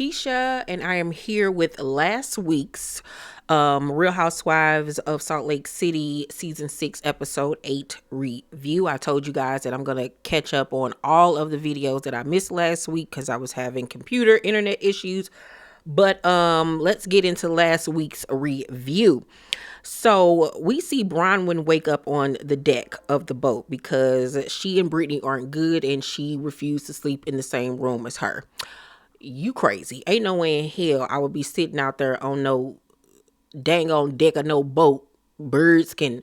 Keisha, and I am here with last week's Real Housewives of Salt Lake City Season 6 Episode 8 review. I told you guys that I'm going to catch up on all of the videos that I missed last week because I was having internet issues. But let's get into last week's review. So we see Bronwyn wake up on the deck of the boat because she and Britani aren't good and she refused to sleep in the same room as her. You crazy. Ain't no way in hell I would be sitting out there on no dang on deck of no boat. Birds can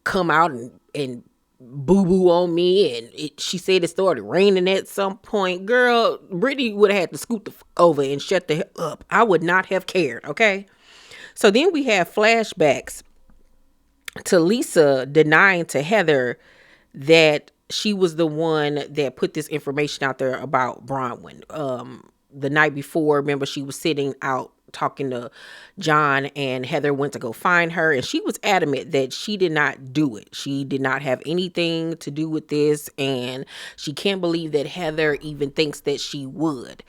come out and boo-boo on me, and she said it started raining at some point. Girl, Britani would have had to scoot the over and shut the hell up. I would not have cared, okay? So then we have flashbacks to Lisa denying to Heather that she was the one that put this information out there about Bronwyn. The night before, remember, she was sitting out talking to John, and Heather went to go find her, and she was adamant that she did not do it. She did not have anything to do with this, and she can't believe that Heather even thinks that she would.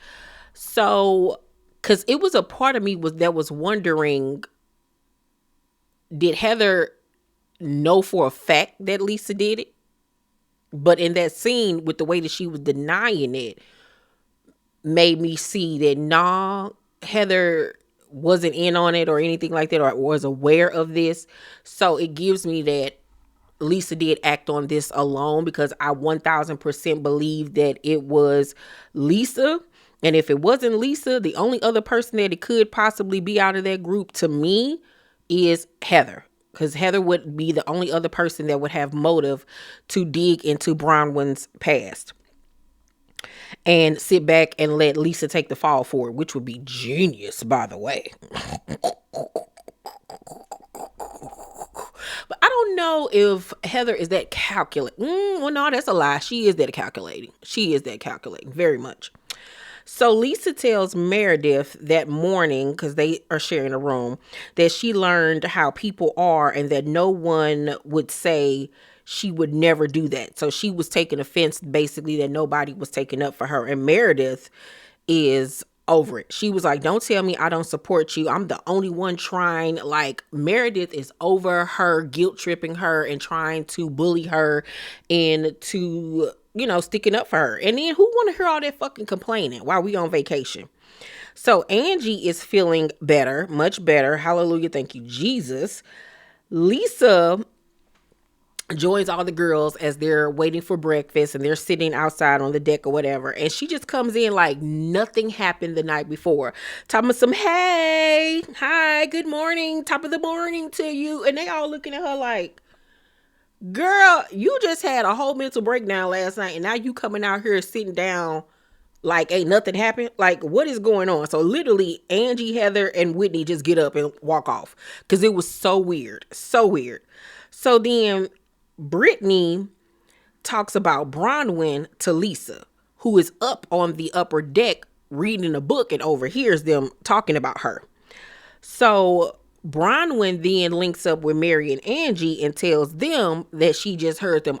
So, because it was a part of me that was wondering, did Heather know for a fact that Lisa did it? But in that scene, with the way that she was denying it, made me see that, nah, Heather wasn't in on it or anything like that, or was aware of this. So it gives me that Lisa did act on this alone, because I 1000% believe that it was Lisa. And if it wasn't Lisa, the only other person that it could possibly be out of that group to me is Heather. Because Heather would be the only other person that would have motive to dig into Bronwyn's past and sit back and let Lisa take the fall for it, which would be genius, by the way. But I don't know if Heather is that calculating. Well, no, that's a lie. She is that calculating. Very much. So Lisa tells Meredith that morning, because they are sharing a room, that she learned how people are and that no one would say she would never do that. So she was taking offense, basically, that nobody was taking up for her. And Meredith is over it. She was like, don't tell me I don't support you. I'm the only one trying. Like, Meredith is over her, guilt tripping her and trying to bully her into, sticking up for her. And then who want to hear all that fucking complaining while we on vacation? So Angie is feeling better, much better. Hallelujah. Thank you, Jesus. Lisa joins all the girls as they're waiting for breakfast and they're sitting outside on the deck or whatever. And she just comes in like nothing happened the night before. Talking about some, hey, hi, good morning, top of the morning to you. And they all looking at her like, girl, you just had a whole mental breakdown last night. And now you coming out here sitting down like ain't nothing happened. Like, what is going on? So literally Angie, Heather, and Whitney just get up and walk off because it was so weird. So weird. So then Britani talks about Bronwyn to Lisa, who is up on the upper deck reading a book and overhears them talking about her. So Bronwyn then links up with Mary and Angie and tells them that she just heard them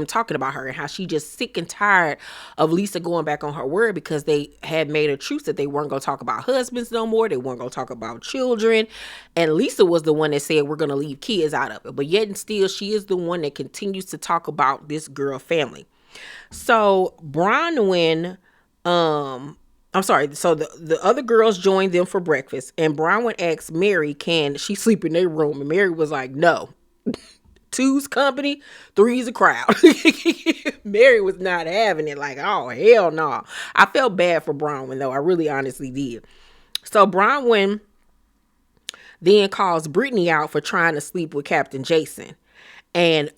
talking about her and how she just sick and tired of Lisa going back on her word, because they had made a truce that they weren't going to talk about husbands no more. They weren't going to talk about children. And Lisa was the one that said, we're going to leave kids out of it. But yet and still, she is the one that continues to talk about this girl family. So Bronwyn, I'm sorry. So the other girls joined them for breakfast, and Bronwyn asked Mary, can she sleep in their room? And Mary was like, no. Two's company, three's a crowd. Mary was not having it. Like, oh, hell no. I felt bad for Bronwyn, though. I really honestly did. So Bronwyn then calls Britani out for trying to sleep with Captain Jason. And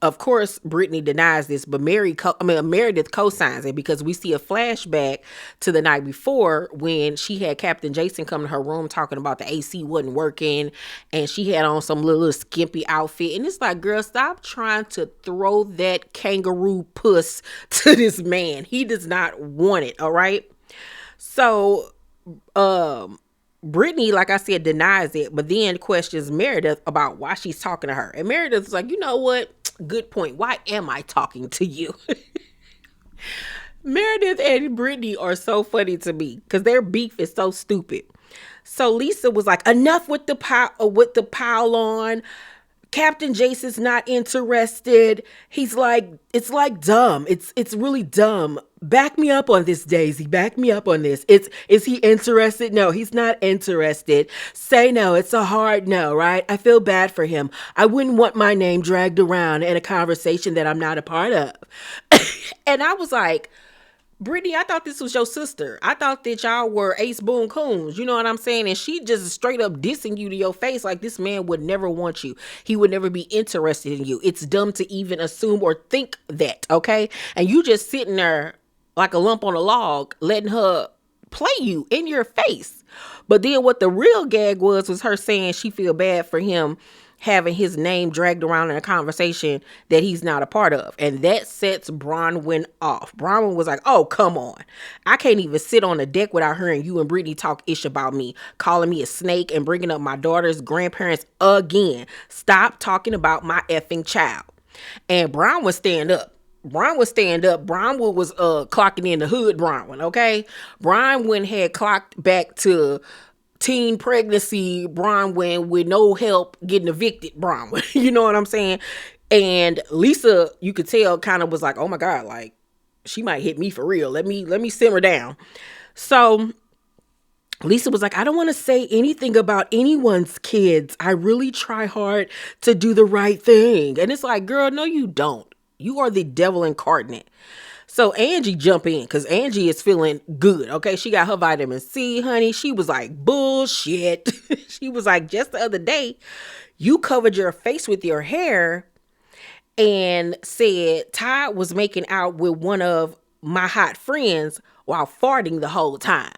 of course, Britani denies this, but Meredith co-signs it, because we see a flashback to the night before when she had Captain Jason come to her room talking about the AC wasn't working and she had on some little skimpy outfit. And it's like, girl, stop trying to throw that kangaroo puss to this man. He does not want it, all right? So, Britani, like I said, denies it, but then questions Meredith about why she's talking to her. And Meredith's like, you know what? Good point. Why am I talking to you? Meredith and Brittany are so funny to me because their beef is so stupid. So Lisa was like, enough with the pile on. Captain Jason's not interested. He's like, it's like dumb. It's really dumb. Back me up on this, Daisy. Back me up on this. Is he interested? No, he's not interested. Say no. It's a hard no, right? I feel bad for him. I wouldn't want my name dragged around in a conversation that I'm not a part of. And I was like, Brittany, I thought this was your sister. I thought that y'all were ace boon coons. You know what I'm saying? And she just straight up dissing you to your face like this man would never want you. He would never be interested in you. It's dumb to even assume or think that, okay? And you just sitting there like a lump on a log, letting her play you in your face. But then what the real gag was her saying she feel bad for him having his name dragged around in a conversation that he's not a part of. And that sets Bronwyn off. Bronwyn was like, oh, come on. I can't even sit on the deck without hearing you and Brittany talk ish about me, calling me a snake and bringing up my daughter's grandparents again. Stop talking about my effing child. And Bronwyn stand up. Bronwyn was clocking in the hood Bronwyn, okay? Bronwyn had clocked back to teen pregnancy Bronwyn with no help getting evicted Bronwyn. You know what I'm saying? And Lisa, you could tell, kind of was like, oh my God, like she might hit me for real. Let me simmer down. So Lisa was like, I don't want to say anything about anyone's kids. I really try hard to do the right thing. And it's like, girl, no, you don't. You are the devil incarnate. So Angie jump in because Angie is feeling good. Okay. She got her vitamin C, honey. She was like, bullshit. She was like, just the other day, you covered your face with your hair and said Todd was making out with one of my hot friends while farting the whole time.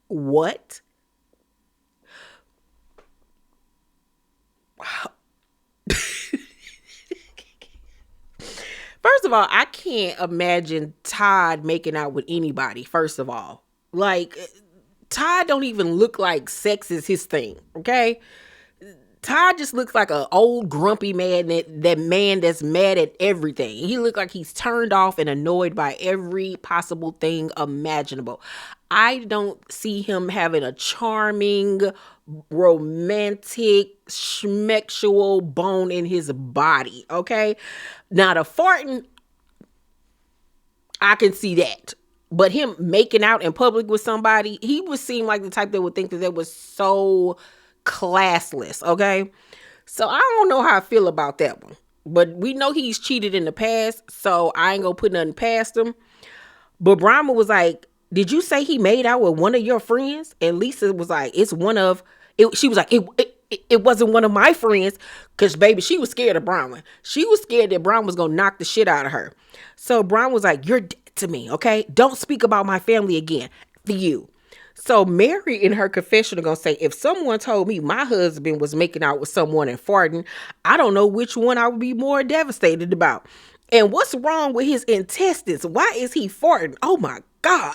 What? First of all, I can't imagine Todd making out with anybody, first of all. Like, Todd don't even look like sex is his thing, okay? Todd just looks like an old grumpy man, that man that's mad at everything. He looked like he's turned off and annoyed by every possible thing imaginable. I don't see him having a charming, romantic, schmexual bone in his body, okay? Now, the farting, I can see that. But him making out in public with somebody, he would seem like the type that would think that was so classless, okay? So I don't know how I feel about that one. But we know he's cheated in the past, so I ain't gonna put nothing past him. But Brahma was like, did you say he made out with one of your friends? And Lisa was like, it's one of it. She was like, it wasn't one of my friends. Because, baby, she was scared of Bronwyn. She was scared that Bronwyn was going to knock the shit out of her. So Bronwyn was like, you're dead to me, okay? Don't speak about my family again. For you. So Mary in her confession are going to say, if someone told me my husband was making out with someone and farting, I don't know which one I would be more devastated about. And what's wrong with his intestines? Why is he farting? Oh, my God.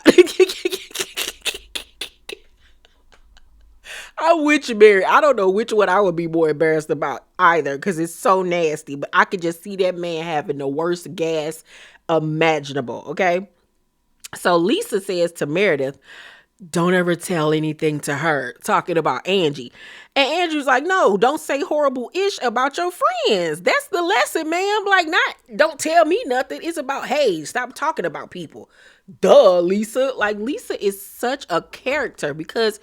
I'm with you, Mary. I don't know which one I would be more embarrassed about either because it's so nasty. But I could just see that man having the worst gas imaginable, okay? So Lisa says to Meredith, don't ever tell anything to her, talking about Angie. And Andrew's like, no, don't say horrible ish about your friends. That's the lesson, ma'am. Like, not, don't tell me nothing. It's about, hey, stop talking about people. Duh, Lisa. Like, Lisa is such a character because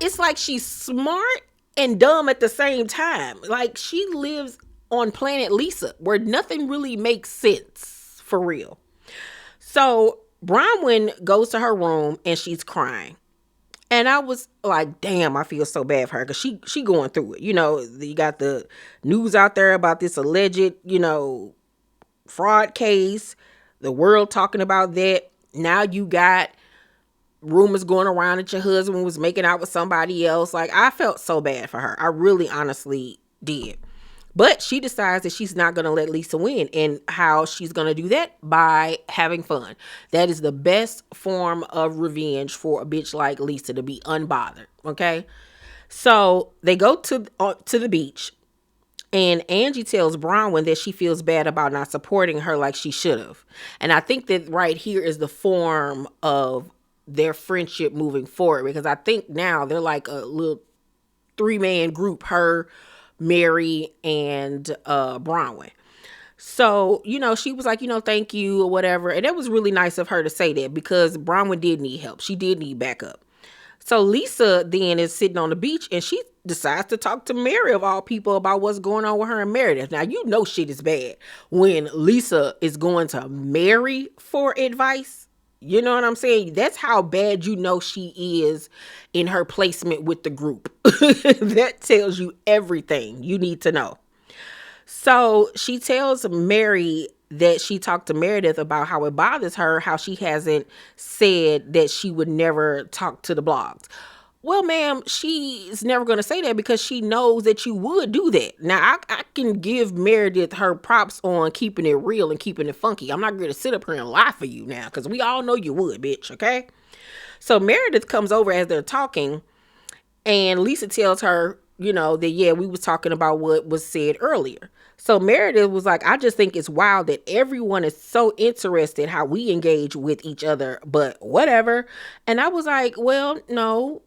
it's like she's smart and dumb at the same time. Like, she lives on planet Lisa where nothing really makes sense for real. So Bronwyn goes to her room and she's crying. And I was like, damn, I feel so bad for her because she going through it. You know, you got the news out there about this alleged, fraud case. The world talking about that. Now you got rumors going around that your husband was making out with somebody else. Like, I felt so bad for her. I really honestly did. But she decides that she's not going to let Lisa win. And how she's going to do that? By having fun. That is the best form of revenge for a bitch like Lisa, to be unbothered. Okay? So they go to the beach. And Angie tells Bronwyn that she feels bad about not supporting her like she should have. And I think that right here is the form of their friendship moving forward. Because I think now they're like a little 3-man group. Her, Mary, and Bronwyn. So, she was like, thank you or whatever. And it was really nice of her to say that, because Bronwyn did need help. She did need backup. So Lisa then is sitting on the beach, and she decides to talk to Mary, of all people, about what's going on with her and Meredith. Now, shit is bad when Lisa is going to Mary for advice. You know what I'm saying? That's how bad she is in her placement with the group. That tells you everything you need to know. So she tells Mary that she talked to Meredith about how it bothers her, how she hasn't said that she would never talk to the blogs. Well, ma'am, she's never going to say that because she knows that you would do that. Now, I can give Meredith her props on keeping it real and keeping it funky. I'm not going to sit up here and lie for you now, because we all know you would, bitch, okay? So Meredith comes over as they're talking, and Lisa tells her, that, yeah, we was talking about what was said earlier. So Meredith was like, I just think it's wild that everyone is so interested how we engage with each other, but whatever. And I was like, well, no.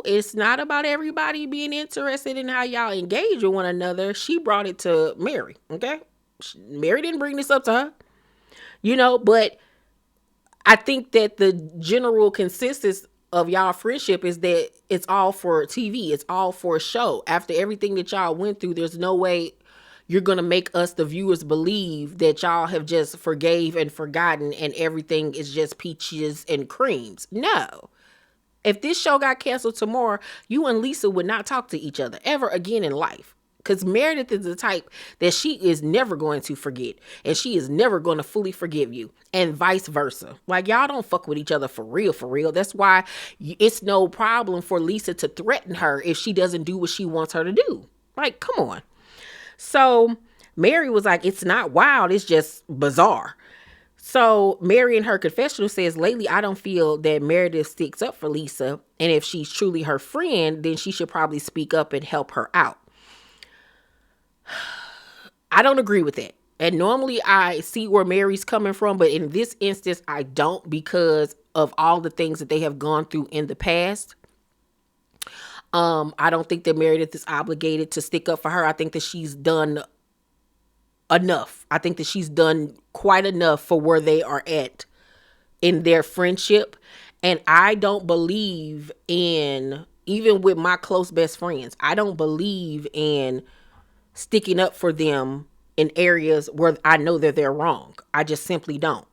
It's not about everybody being interested in how y'all engage with one another. She brought it to Mary, okay? Mary didn't bring this up to her, but I think that the general consensus of y'all friendship is that it's all for TV. It's all for a show. After everything that y'all went through, there's no way you're going to make us, the viewers, believe that y'all have just forgave and forgotten and everything is just peaches and creams. No. If this show got canceled tomorrow, you and Lisa would not talk to each other ever again in life. Because Meredith is the type that she is never going to forget. And she is never going to fully forgive you. And vice versa. Like, y'all don't fuck with each other for real, for real. That's why it's no problem for Lisa to threaten her if she doesn't do what she wants her to do. Like, come on. So Mary was like, it's not wild. It's just bizarre. So Mary in her confessional says, lately, I don't feel that Meredith sticks up for Lisa. And if she's truly her friend, then she should probably speak up and help her out. I don't agree with that. And normally I see where Mary's coming from, but in this instance, I don't, because of all the things that they have gone through in the past. I don't think that Meredith is obligated to stick up for her. I think that she's done enough. I think that she's done quite enough for where they are at in their friendship. And I don't believe in, even with my close best friends, I don't believe in sticking up for them in areas where I know that they're wrong. I just simply don't.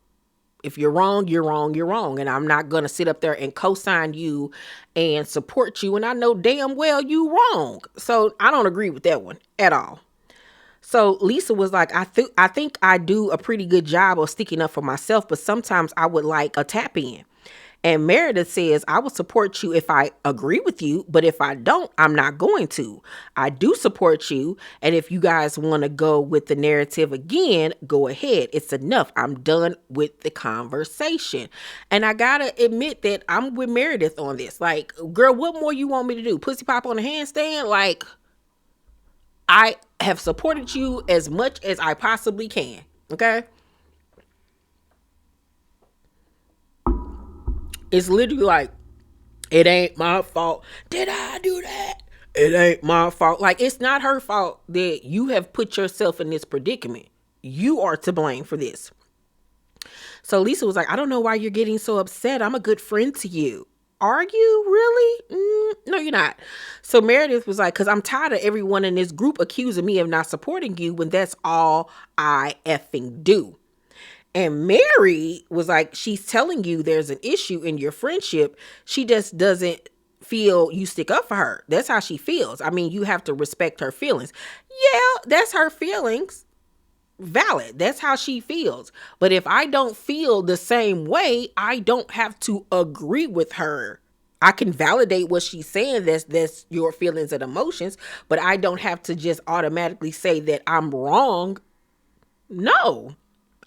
If you're wrong, you're wrong, you're wrong. And I'm not going to sit up there and co-sign you and support you. And I know damn well you wrong. So I don't agree with that one at all. So Lisa was like, I think I do a pretty good job of sticking up for myself, but sometimes I would like a tap in. And Meredith says, I will support you if I agree with you, but if I don't, I'm not going to. I do support you. And if you guys want to go with the narrative again, go ahead. It's enough. I'm done with the conversation. And I got to admit that I'm with Meredith on this. Like, girl, what more you want me to do? Pussy pop on the handstand? Like, I have supported you as much as I possibly can. Okay? It's literally like, it ain't my fault. Did I do that? It ain't my fault. Like, it's not her fault that you have put yourself in this predicament. You are to blame for this. So Lisa was like, I don't know why you're getting so upset. I'm a good friend to you. Are you really? No, you're not. So Meredith was like, because I'm tired of everyone in this group accusing me of not supporting you when that's all I effing do. And Mary was like, she's telling you there's an issue in your friendship. She just doesn't feel you stick up for her. That's how she feels. I mean, you have to respect her feelings. Yeah, that's her feelings. Valid. That's how she feels. But if I don't feel the same way, I don't have to agree with her I can validate what she's saying. That's your feelings and emotions, but I don't have to just automatically say that I'm wrong. No,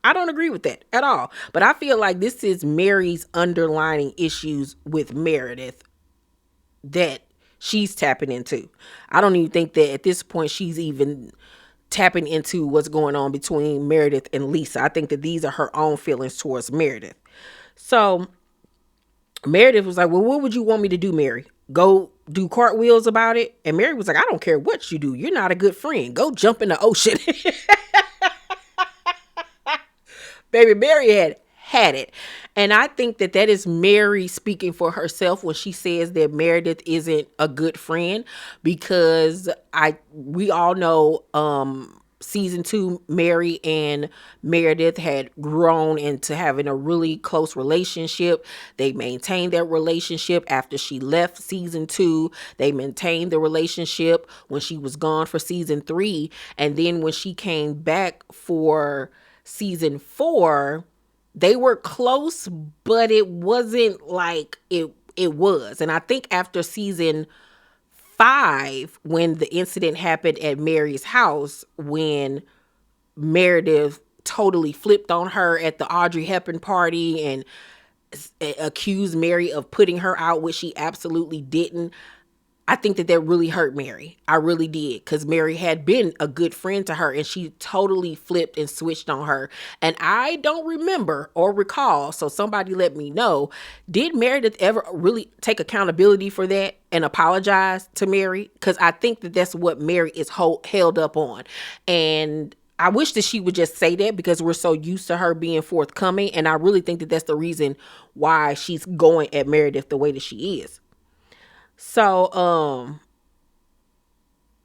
I don't agree with that at all. But I feel like this is Mary's underlining issues with Meredith that she's tapping into. I don't even think that at this point she's even tapping into what's going on between Meredith and Lisa. I think that these are her own feelings towards Meredith. So Meredith was like, well, what would you want me to do, Mary? Go do cartwheels about it? And Mary was like, I don't care what you do. You're not a good friend. Go jump in the ocean. Baby, Mary had it. And I think that that is Mary speaking for herself when she says that Meredith isn't a good friend, because we all know season 2, Mary and Meredith had grown into having a really close relationship. They maintained that relationship after she left season 2. They maintained the relationship when she was gone for season 3. And then when she came back for season 4, they were close, but it wasn't like it was. And I think after season 5, when the incident happened at Mary's house, when Meredith totally flipped on her at the Audrey Hepburn party and accused Mary of putting her out, which she absolutely didn't. I think that really hurt Mary. I really did, because Mary had been a good friend to her and she totally flipped and switched on her. And I don't remember or recall, so somebody let me know, did Meredith ever really take accountability for that and apologize to Mary? Because I think that that's what Mary is held up on. And I wish that she would just say that, because we're so used to her being forthcoming. And I really think that that's the reason why she's going at Meredith the way that she is. So,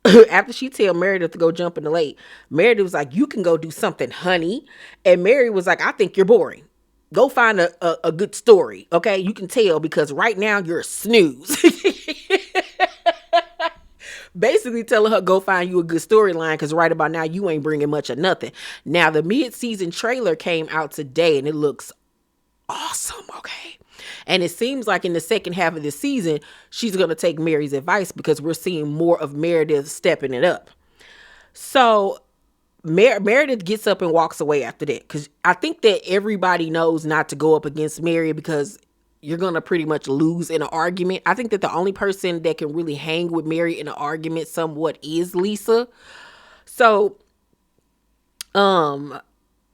after she tell Meredith to go jump in the lake, Meredith was like, you can go do something, honey. And Mary was like, I think you're boring. Go find a good story, okay? You can tell, because right now you're a snooze. Basically telling her, go find you a good storyline, because right about now you ain't bringing much of nothing. Now, the mid-season trailer came out today and it looks awesome, okay? And it seems like in the second half of the season, she's going to take Mary's advice, because we're seeing more of Meredith stepping it up. So Meredith gets up and walks away after that, because I think that everybody knows not to go up against Mary, because you're going to pretty much lose in an argument. I think that the only person that can really hang with Mary in an argument somewhat is Lisa. So,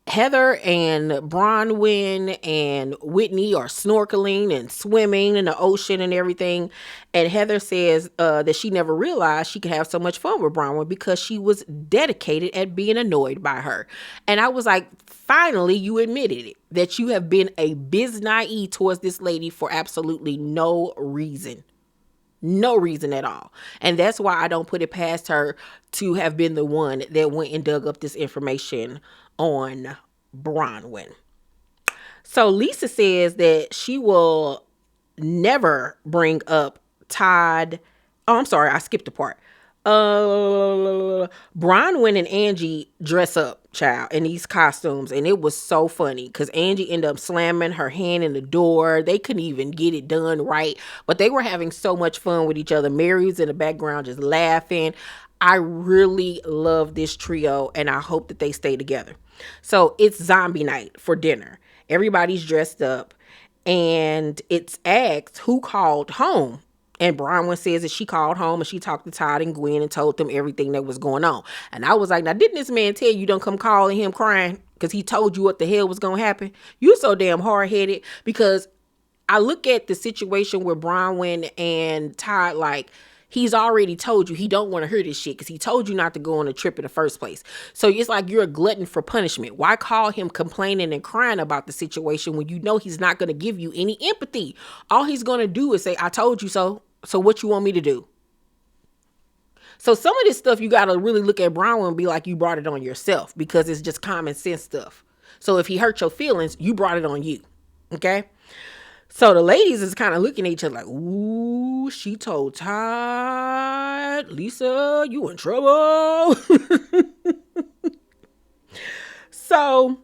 Heather and Bronwyn and Whitney are snorkeling and swimming in the ocean and everything. And Heather says that she never realized she could have so much fun with Bronwyn, because she was dedicated at being annoyed by her. And I was like, finally, you admitted it, that you have been a biz naive towards this lady for absolutely no reason. No reason at all. And that's why I don't put it past her to have been the one that went and dug up this information on Bronwyn. So Lisa says that she will never bring up Todd. Oh, I'm sorry, I skipped a part. Bronwyn and Angie dress up, child, in these costumes, and it was so funny, because Angie ended up slamming her hand in the door. They couldn't even get it done right, but they were having so much fun with each other. Mary was in the background just laughing. I really love this trio, and I hope that they stay together. So it's zombie night for dinner. Everybody's dressed up, and it's asked who called home. And Bronwyn says that she called home and she talked to Todd and Gwen and told them everything that was going on. And I was like, now, didn't this man tell you don't come calling him crying because he told you what the hell was going to happen? You so damn hard-headed, because I look at the situation where Bronwyn and Todd, like, he's already told you he don't want to hear this shit, because he told you not to go on a trip in the first place. So it's like you're a glutton for punishment. Why call him complaining and crying about the situation when you know he's not going to give you any empathy? All he's going to do is say, I told you so. So what you want me to do? So some of this stuff you got to really look at Bronwyn and be like, you brought it on yourself, because it's just common sense stuff. So if he hurt your feelings, you brought it on you. Okay? So the ladies is kind of looking at each other like, ooh, she told Todd, Lisa, you in trouble. So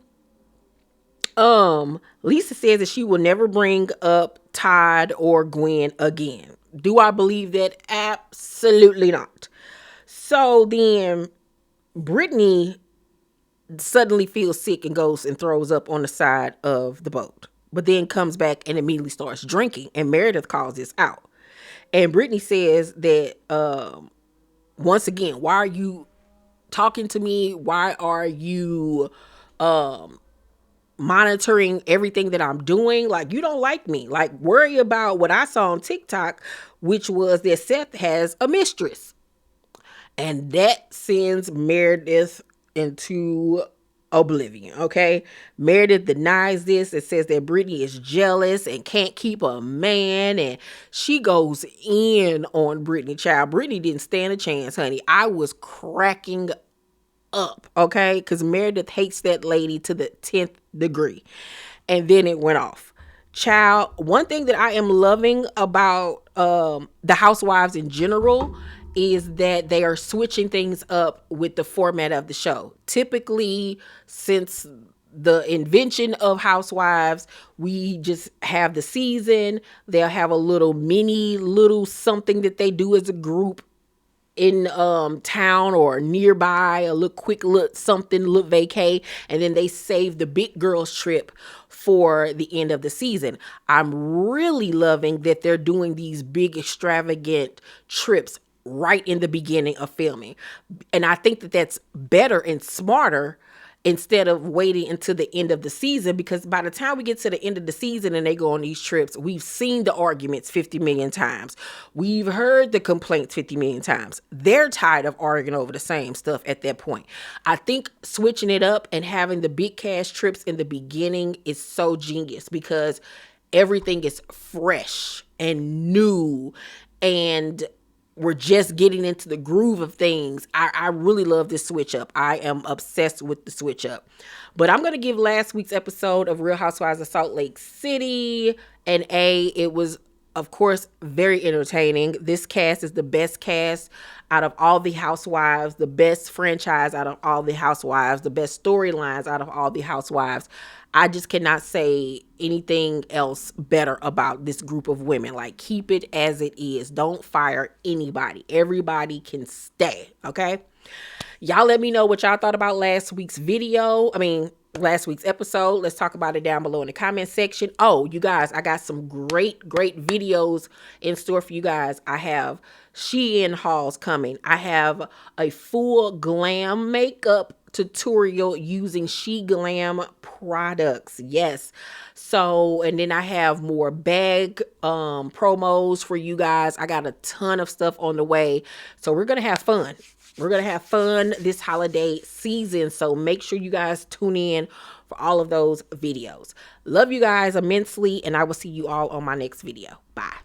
Lisa says that she will never bring up Todd or Gwen again. Do I believe that? Absolutely not. So then Brittany suddenly feels sick and goes and throws up on the side of the boat, but then comes back and immediately starts drinking. And Meredith calls this out. And Brittany says that once again, why are you talking to me? Why are you monitoring everything that I'm doing? Like, you don't like me. Like, worry about what I saw on TikTok, which was that Seth has a mistress. And that sends Meredith into oblivion, okay? Meredith denies this and says that Brittany is jealous and can't keep a man, and she goes in on Brittany. Child, Brittany didn't stand a chance, honey. I was cracking up, okay? Because Meredith hates that lady to the 10th degree. And then it went off. Child, one thing that I am loving about the Housewives in general is that they are switching things up with the format of the show. Typically, since the invention of Housewives, we just have the season. They'll have a little something that they do as a group in town or nearby, a little quick look something, look vacay, and then they save the big girls trip for the end of the season. I'm really loving that they're doing these big extravagant trips right in the beginning of filming. And I think that that's better and smarter instead of waiting until the end of the season, because by the time we get to the end of the season and they go on these trips, we've seen the arguments 50 million times. We've heard the complaints 50 million times. They're tired of arguing over the same stuff at that point. I think switching it up and having the big cash trips in the beginning is so genius, because everything is fresh and new, and we're just getting into the groove of things. I really love this switch up. I am obsessed with the switch up. But I'm going to give last week's episode of Real Housewives of Salt Lake City an A. It was, of course, very entertaining. This cast is the best cast out of all the Housewives, the best franchise out of all the Housewives, the best storylines out of all the Housewives. I just cannot say anything else better about this group of women. Like, keep it as it is. Don't fire anybody. Everybody can stay, okay? Y'all let me know what y'all thought about last week's episode. Let's talk about it down below in the comment section. Oh, you guys, I got some great videos in store for you guys. I have Shein hauls coming. I have a full glam makeup tutorial using She Glam products. Yes. So, and then I have more bag promos for you guys. I got a ton of stuff on the way. So we're going to have fun. We're going to have fun this holiday season. So make sure you guys tune in for all of those videos. Love you guys immensely, and I will see you all on my next video. Bye.